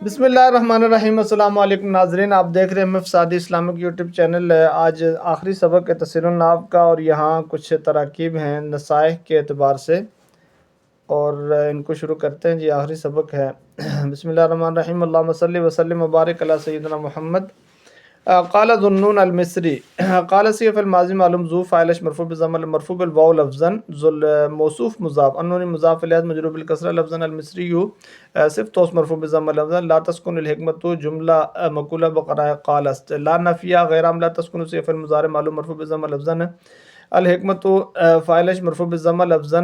بسم اللہ الرحمن الرحیم۔ السلام علیکم ناظرین، آپ دیکھ رہے ہیں مفت سعدی اسلامک یوٹیوب چینل ہے۔ آج آخری سبق ہے تفسیر النحو کا، اور یہاں کچھ تراکیب ہیں نصائح کے اعتبار سے، اور ان کو شروع کرتے ہیں۔ جی آخری سبق ہے۔ بسم اللہ الرحمن الرحیم۔ اللہم صلی وسلم وبارک علی سیدنا محمد۔ قال ذنون المصری قال سی فی الماضی معلوم ذو فاعلش مرفوع بضم المرفوع بالواو لفظا ذل موصوف مضاف النون مضاف الیہ مجرور بالکسرہ لفظا المصری صفت توس مرفوع بضم لفظا لا تسکن الحکمت جملہ مقولہ بقراء قال است لا نفیہ غیر عام لا تسکن سی فی المضارع معلوم مرفوع بضم لفظا الحکمت فاعلش مرفوع بالضم لفظا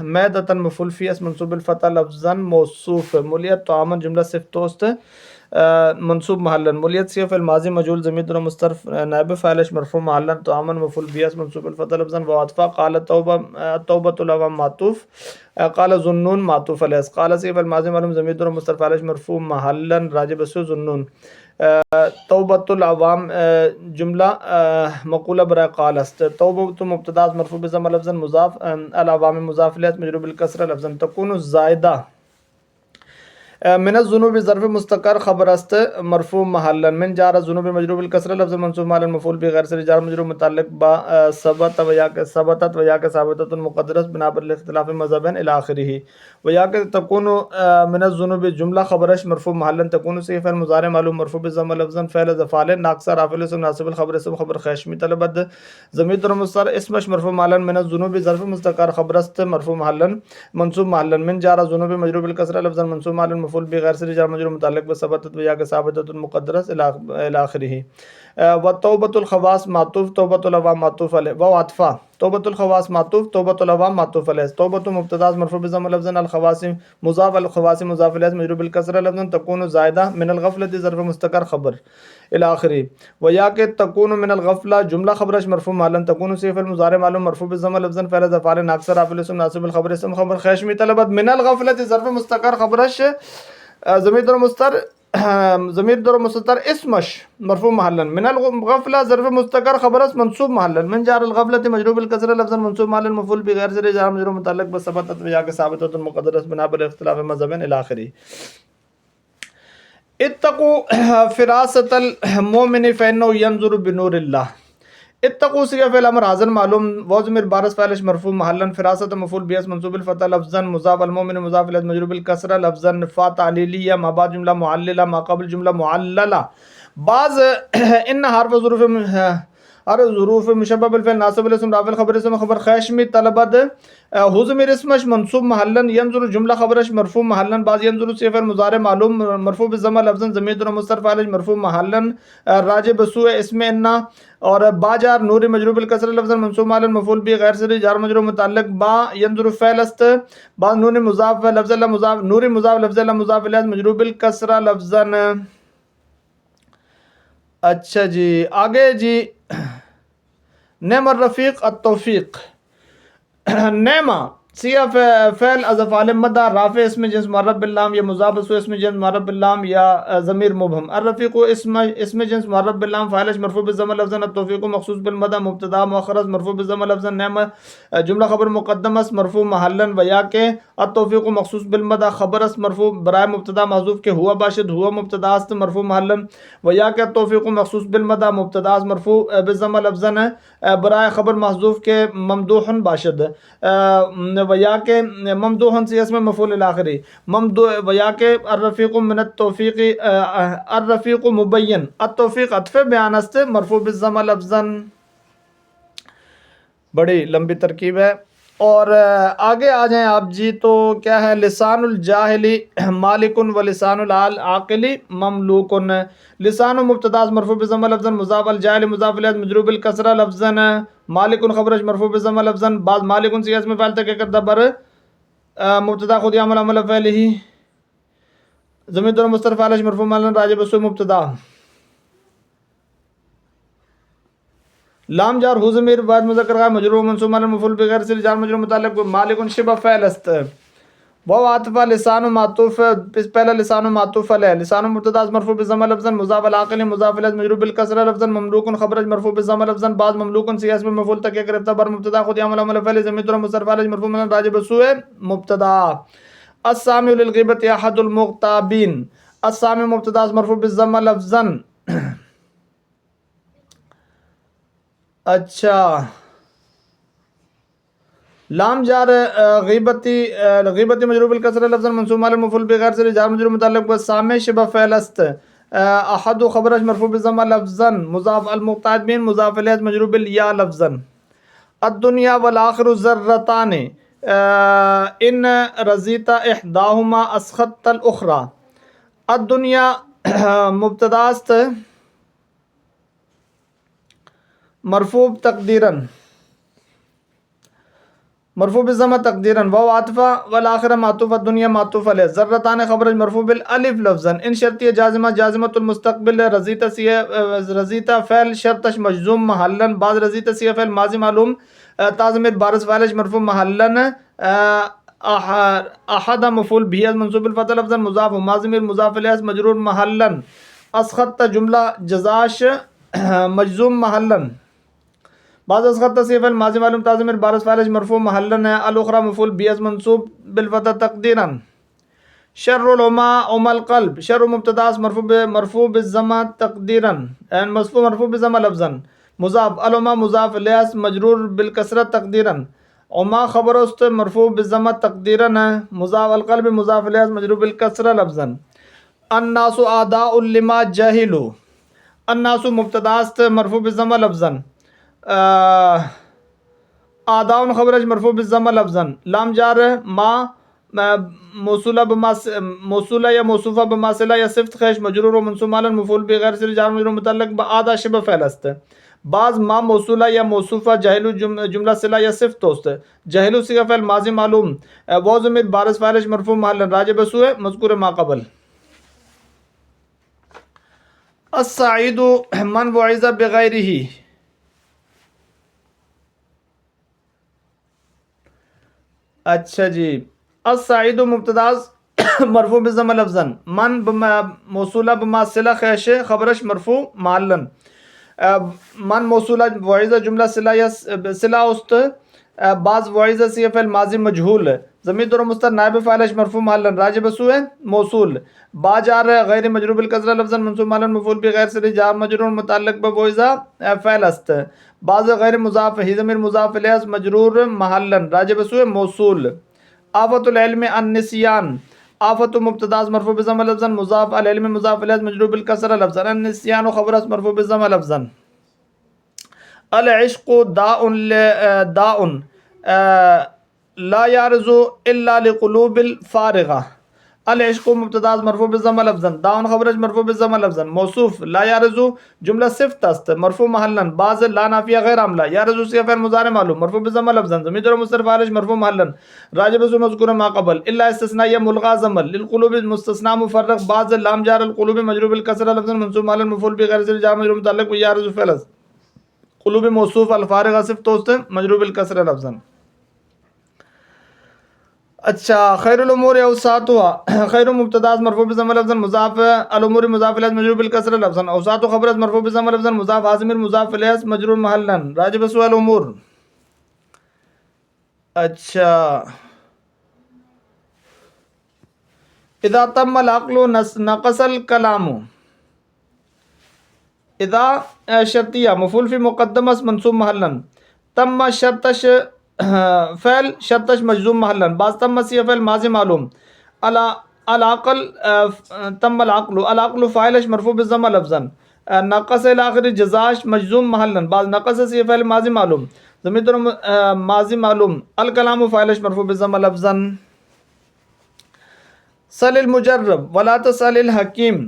میدۃ مفعول فی اسم منصوب بالفتح لفظا موصوف ملیت طعاما جملہ صفت توست منصوب محلا ملیت سی فی الماضی مجهول ضمیر مستتر نائب فاعلش مرفوع محلا طعاما مفعول به اسم منصوب بالفتح لفظا وعطفا قال التوبۃ العوام معطوف قال ظنون معطوف علیہ قال سی فی الماضی معلوم ضمیر مستتر فاعلش مرفوع محلا راجع بسو ظنون توبۃ العوام جملہ مقولہ برائے قال است توبۃ مبتدا مرفوع بضم لفظا مضاف العوام مضاف الیہ مجرور بالکسرہ لفظا تکون زائدہ من الذنوب ظرف مستقر خبر است مرفوع محلا من جار الذنوب مجرور بالکسرہ لفظ منصوب محلا مفعول به غیر سے جار مجرور متعلق با ثبت و یا کہ ثبتت و یا کہ ثابتۃ مقدرہ بنا پر اختلاف مذہبین الی آخرہ و یا کہ تکون من الذنوب جملہ خبرش مرفوع محلا تکون سی فعل مضارع معلوم مرفوع بضم لفظا فعل ذفعل ناقص رافع اسم ناصب الخبر اسم خبر خشمی طلبت ضمیر مستتر اسمش مرفوع محلا من الذنوب ظرف مستقر خبر است مرفوع محلا منصوب محلا من جار الذنوب مجرور بالکسرہ لفظا منصوب محلا مفعول به غیر سے جار مجرور متعلق بثبتت و یا کہ ثابتۃ مقدرہ الی آخرہ و توبۃ الخواص معطوف توبۃ العوام معطوف علیہ و عطفا توبۃ الخواص معطوف توبۃ العوام معطوف علیہ توبۃ مبتدا مرفوع بضم لفظا الخواص مضاف الخواص مضاف الیہ مجرور بالکسرہ لفظا تکون زائدہ من الغفلۃ ظرف مستقر خبر الی آخرہ و یا کہ تکون من الغفلہ جملہ خبرش مرفوع محلا تکون سی فعل مضارع معلوم مرفوع بضم لفظا فعل ذفعل ناقص رافع الاسم ناصب الخبر اسم خبر خشمی طلبت من الغفلۃ ظرف مستقر خبرش ضمیر مستتر اسمش مرفوع محلا من الغفلہ ظرف مستقر خبرس منصوب محلا من جار الغفلۃ مجرور بالکسرہ لفظا منصوب محلا مفعول به غیر سے جار مجرور متعلق بثبتت و یا کہ ثابتۃ مقدرہ بنا پر اختلاف مذہبین الی آخرہ اتقوا فراست المؤمن فانه ينظر بنور اللہ اتقوا صیغہ فعل امر حاضر معلوم و ضمیر بارز فاعلش مرفوع محلا فراست مفعول به منصوب الفتح لفظا مضاف المؤمن مضاف الیہ مجرور بالکسرہ لفظا فا تعلیلیہ ما بعد جملہ معللہ ما قبل جملہ معللہ بعض ان حرف مشبہ بالفعل ناصب الاسم رافع الخبر اسم خبر خشمی طلبت ہو ضمیر اسمش منصوب محلا ینظر جملہ خبرش مرفوع محلا بعض ینظر سی فعل مضارع معلوم مرفوع بالضم لفظا ضمیر مستتر فاعلش مرفوع محلا راجع بسوء اسم ان اور با جار نور مجرور بالکسرہ لفظا منصوب محلا مفعول به غیر سے جار مجرور متعلق با ینظر فعل است با نون مضاف لفظ لا مضاف نور مضاف لفظ لا مضاف الیہ مجرور بالکسرہ لفظا اچھا جی آگے جی نعم الرفیق التوفیق نعمہ سیغہ فعل از افعال مدہ رافع اسم جنس معرف باللام یا مضاف سو اسم جنس معرف باللام یا ضمیر مبہم الرفیق اسم جنس معرف باللام فاعلش مرفوع بالضم لفظا التوفیق مخصوص بالمدہ مبتدا مؤخر مرفوع بالضم لفظا نعمہ جملہ خبر مقدم است مرفوع محلا و یا کہ التوفیق مخصوص بالمدہ خبر است مرفوع برائے مبتدا محذوف کہ ہوا باشد ہوا مبتدا است مرفوع محلا و یا کہ التوفیق مخصوص بالمدہ مبتدا است مرفوع بالضم لفظا برائے خبر محذوف کے ممدوح باشد و یا کہ ممدوح سی اسم مفعول الاخری ممدوح و یا کہ الرفیق من التوفیق الرفیق مبین التوفیق عطف بیان است مرفوع بالضم لفظا بڑی لمبی ترکیب ہے۔ اور آگے آ جائیں آپ جی تو کیا ہے لسان الجاہلی مالکن و لسان العاقل مملوکن لسان مبتدا مرفوع بضم لفظا مضاف الجاہل مضاف الیہ مجرور بالکسرہ لفظا مالکن خبرش مرفوع بضم لفظا بعد مالکن سی اسم فاعل تک کردہ بر مبتدا خود عمل عمل فعلہ ضمیر مستتر فاعلش مرفوع محلا راجع بسو مبتدا لام جار ہو ضمیر بعد مذکر غائب مجرور منصوب محلا مفعول به غیر سے جار مجرور متعلق مالکن شبہ فعل است و عاطف لسان معطوف پہلا لسان معطوف علیہ لسان مبتدا مرفوع بضم لفظا مضاف العاقل مضاف الیہ مجرور بالکسرہ لفظا مملوک خبر مرفوع بضم لفظا بعد مملوک سی اسم مفعول تک گرفتہ بر مبتدا خود عمل عمل فعل ضمیر مستتر فاعل مرفوع محلا راجع بسوء مبتدا السامع للغیبۃ احد المغتابین السامع مبتدا مرفوع بالضم لفظا. اچھا لام جار غیبتی مجرور بالکسر لفظا منصوب علی مفعول بغیر سے جار مجرور متعلق بالسامع شبہ فعل است. احد خبرش مرفوع بالضم لفظا مضاف المقتعد بین مضاف الیہ مجرور بالیا لفظا. الدنیا والآخر ذرتان ان رضیت احداہما اسخطت الاخرى. الدنیا مبتدا است مرفوع تقدیرا مرفوع بالضم تقدیرا واو عاطفہ والآخرہ معطوف الدنیا معطوف علیہ. ذرتان خبرج مرفوع بالالف لفظا ان شرطیہ جازمہ جازمۃ المستقبل رضیت رضیت فعل شرطش مجزوم محلا بعد رضیت سی فعل ماضی معلوم تازمت بارز فعلش مرفوع محلا احد مفعول بھی منصوب الفتح لفظا مضاف ماضی مضاف الیہ مجرور محلا. اسخط جملہ جزاش مجزوم محلا بعض اسخط تصیف الماضی معلوم تازم بارز فعلش مرفوع محلا الاخرى مفعول بھی منصوب بالفتح تقدیرا. شر العما ام القلب شر مبتدا مرفوع بالضم تقدیرا مرفوع بالضم لفظا مضاف العما مضاف الیہ مجرور بالکسرۃ تقدیرا. عما خبر است مرفوع بالضم تقدیرا مضاف القلب مضاف الیہ مجرور بالکسرۃ لفظا. الناس اعداء لما جهلوا الناس مبتدا است مرفوع بالضم لفظا آداؤن خبرج مرفوع بالضم لفظا. لام جار ما موصولہ بما موصولہ یا موصوفہ بما صلہ یا صفت خیش مجرور و منصوب علی مفعول بغیر سے جار مجرور متعلق بعد شبہ فعل است. بعض ما موصولہ یا موصوفہ جہلو جملہ صلہ یا صفت توست جہلو صیغہ فعل ماضی معلوم و ضمیر بارز فاعلش مرفوع محلا راجع بسوء مذکور ما قبل. السعید من وعظ بغیرہ. اچھا جی السعید مبتدا مرفوع بالضم لفظا من موصولہ بما صلہ خیش خبرش مرفوع محلا من موصولہ وعظہ جملہ صلہ یا صلہ است بعض وعظہ سی فعل ماضی مجہول ضمیر دور مستتر نائب فاعلش مرفوع محلا راجع بسوء موصول با جار غیر مجرور بالکسرہ لفظا منصوب محلا مفعول بغیر سے جار مجرور متعلق بوعظہ فعل است. بعض غیر مضاف ہی ضمیر مضاف الیہ مجرور محلا راجع بسوء موصول. آفت العلم النسیان آفت مبتدا مرفوع بالضم لفظا مضاف العلم مضاف الیہ مجرور بالکسرہ لفظا. النسیان خبر مرفوع بالضم لفظا. العشق داء لا يعرض الا لقلوب الفارغه. العشق مبتدا مرفوع بالضم لفظا داء خبرج مرفوع بالضم لفظا موصوف لا يعرض جملہ صفت است مرفوع محلا بعض لا نافیہ غیر عاملہ يعرض صيغہ فعل مضارع معلوم مرفوع بالضم لفظا ضمیر مستتر فاعل مرفوع محلا راجع بسوء مذکور ما قبل. الا استثناء ملغى ضمل للقلوب مستثنى مفرق بعض لام جار القلوب مجرور بالکسرہ لفظا منصوب محلا مفعول بغیر سے جار مجرور متعلق يعرض فعل قلوب موصوف الفارغہ صفت توست مجرور بالکسرہ لفظا. اچھا خیر الامور اوساطها خیر مبتدا مرفوع بالضم لفظا مضاف الامور مضاف الیہ مجرور بالکسرہ لفظا اوساط خبر مرفوع بالضم لفظا مضاف ضمیر مضاف الیہ مجرور محلا راجع بسوء الامور. اچھا اذا تم العقل نقص الکلام اذا شرطیہ مفعول فی مقدمہ منصوب محلا تم شرطش فعل شرطش مجزوم محلا بعض تم سی فعل ماضی معلوم العقل تم العقل العقل فاعلش مرفوع بالضم لفظا نقص الاخر جزاش مجزوم محلا بعض نقص سی فعل ماضی معلوم ضمیر ماضی معلوم الکلام فاعلش مرفوع بالضم لفظا. سل المجرب ولا تسل الحکیم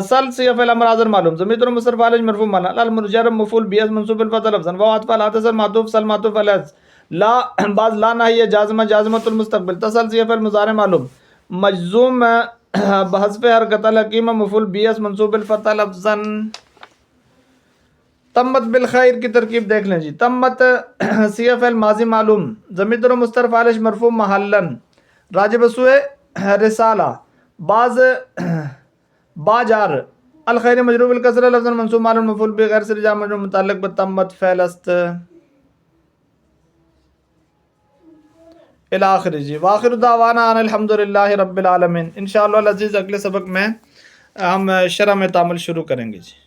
سل سی فعل امر حاضر معلوم ضمیر مستتر فاعل مرفوع محلا المجرب مفعول به منصوب بالفتح لفظا وعطف لا تسل معطوف سل معطوف علیہ لا بعض لا ناہیہ جازمہ جازمۃ المستقبل تصل سی فعل مضارع معلوم مجزوم بحذف حرکت الحکیمہ مفعول به منصوب بالفتح لفظا. تمت بالخیر کی ترکیب دیکھ لیں جی. تمت سی فعل ماضی معلوم ضمیر مستتر فاعل مرفوع محلا راجع بسوء رسالہ بعض با جار الخیر مجرور بالکسرہ لفظا منصوب معلوم مفعول بغیر سے جار مجرور متعلق بتمت فعل است. الآخر جی. وآخر دعوانا ان الحمدللہ رب العالمین. انشاءاللہ العزیز اگلے سبق میں ہم شرح میں تعامل شروع کریں گے جی.